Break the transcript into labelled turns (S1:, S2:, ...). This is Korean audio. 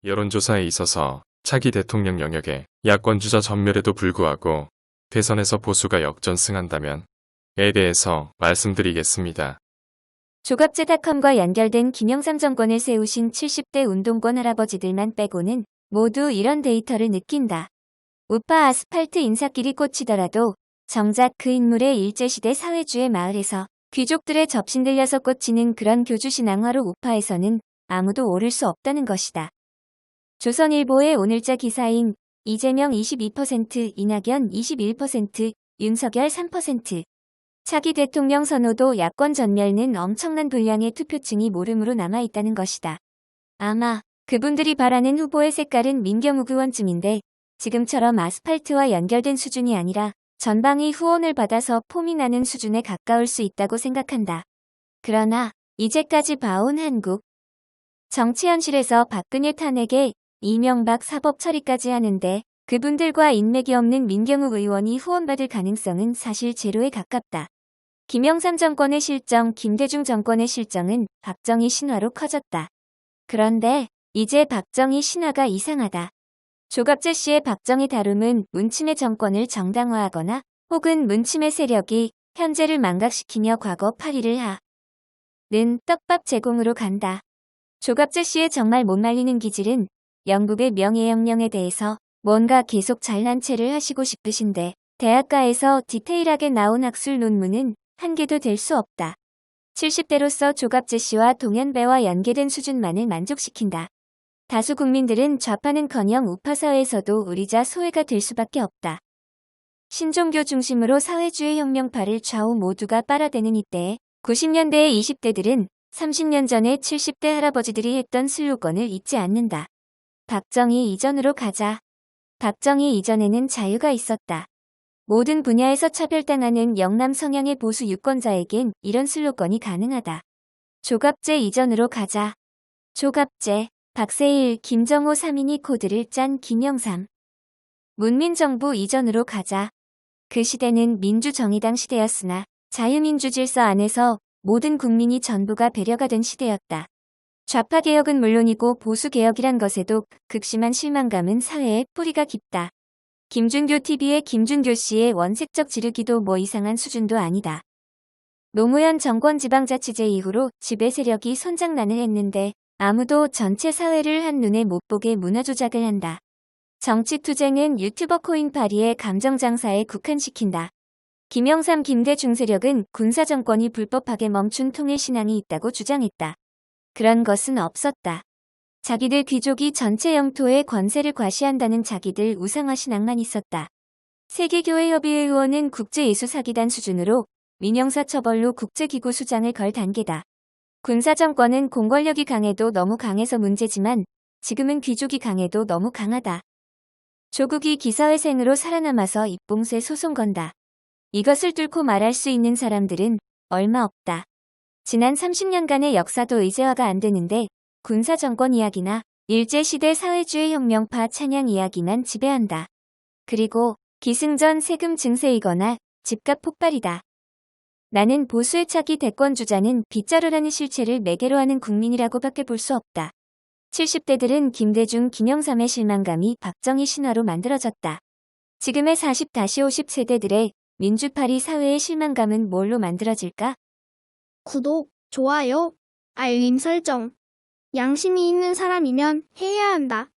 S1: 여론조사에 있어서 차기 대통령 영역의 야권주자 전멸에도 불구하고 대선에서 보수가 역전승한다면 에 대해서 말씀드리겠습니다.
S2: 조갑제닷컴과 연결된 김영삼 정권을 세우신 70대 운동권 할아버지들만 빼고는 모두 이런 데이터를 느낀다. 우파 아스팔트 인사길이 꽂히더라도 정작 그 인물의 일제시대 사회주의 마을에서 귀족들의 접신 들려서 꽂히는 그런 교주신앙화로 우파에서는 아무도 오를 수 없다는 것이다. 조선일보의 오늘자 기사인 이재명 22%, 이낙연 21%, 윤석열 3%. 차기 대통령 선호도 야권 전멸은 엄청난 분량의 투표층이 모름으로 남아있다는 것이다. 아마 그분들이 바라는 후보의 색깔은 민경욱 의원쯤인데 지금처럼 아스팔트와 연결된 수준이 아니라 전방위 후원을 받아서 폼이 나는 수준에 가까울 수 있다고 생각한다. 그러나 이제까지 봐온 한국 정치 현실에서 박근혜 탄핵에 이명박 사법 처리까지 하는데 그분들과 인맥이 없는 민경욱 의원이 후원받을 가능성은 사실 제로에 가깝다. 김영삼 정권의 실정, 김대중 정권의 실정은 박정희 신화로 커졌다. 그런데 이제 박정희 신화가 이상하다. 조갑재 씨의 박정희 다룸은 문침의 정권을 정당화하거나 혹은 문침의 세력이 현재를 망각시키며 과거 파리를 하는 떡밥 제공으로 간다. 조갑재 씨의 정말 못 말리는 기질은 영국의 명예혁명에 대해서 뭔가 계속 잘난 체를 하시고 싶으신데 대학가에서 디테일하게 나온 학술 논문은 한 개도 될 수 없다. 70대로서 조갑재 씨와 동년배와 연계된 수준만을 만족시킨다. 다수 국민들은 좌파는커녕 우파 사회에서도 의리자 소외가 될 수밖에 없다. 신종교 중심으로 사회주의 혁명파를 좌우 모두가 빨아대는 이때에 90년대의 20대들은 30년 전에 70대 할아버지들이 했던 슬로건을 잊지 않는다. 박정희 이전으로 가자. 박정희 이전에는 자유가 있었다. 모든 분야에서 차별당하는 영남 성향의 보수 유권자에겐 이런 슬로건이 가능하다. 조갑재 이전으로 가자. 조갑재, 박세일, 김정호 3인이 코드를 짠 김영삼. 문민정부 이전으로 가자. 그 시대는 민주정의당 시대였으나 자유민주 질서 안에서 모든 국민이 전부가 배려가 된 시대였다. 좌파 개혁은 물론이고 보수 개혁이란 것에도 극심한 실망감은 사회에 뿌리가 깊다. 김준교 TV의 김준교 씨의 원색적 지르기도 뭐 이상한 수준도 아니다. 노무현 정권 지방자치제 이후로 지배 세력이 손장난을 했는데 아무도 전체 사회를 한눈에 못 보게 문화 조작을 한다. 정치 투쟁은 유튜버 코인파리의 감정장사에 국한시킨다. 김영삼 김대중 세력은 군사정권이 불법하게 멈춘 통일신앙이 있다고 주장했다. 그런 것은 없었다. 자기들 귀족이 전체 영토의 권세를 과시한다는 자기들 우상화 신앙만 있었다. 세계교회협의회 의원은 국제예수사기단 수준으로 민영사 처벌로 국제기구 수장을 걸 단계다. 군사정권은 공권력이 강해도 너무 강해서 문제지만 지금은 귀족이 강해도 너무 강하다. 조국이 기사회생으로 살아남아서 입봉쇄 소송 건다. 이것을 뚫고 말할 수 있는 사람들은 얼마 없다. 지난 30년간의 역사도 의제화가 안 되는데 군사정권 이야기나 일제시대 사회주의 혁명파 찬양 이야기만 지배한다. 그리고 기승전 세금 증세이거나 집값 폭발이다. 나는 보수의 차기 대권 주자는 빗자루라는 실체를 매개로 하는 국민이라고밖에 볼 수 없다. 70대들은 김대중, 김영삼의 실망감이 박정희 신화로 만들어졌다. 지금의 40-50 세대들의 민주파리 사회의 실망감은 뭘로 만들어질까?
S3: 구독, 좋아요, 알림 설정. 양심이 있는 사람이면 해야 한다.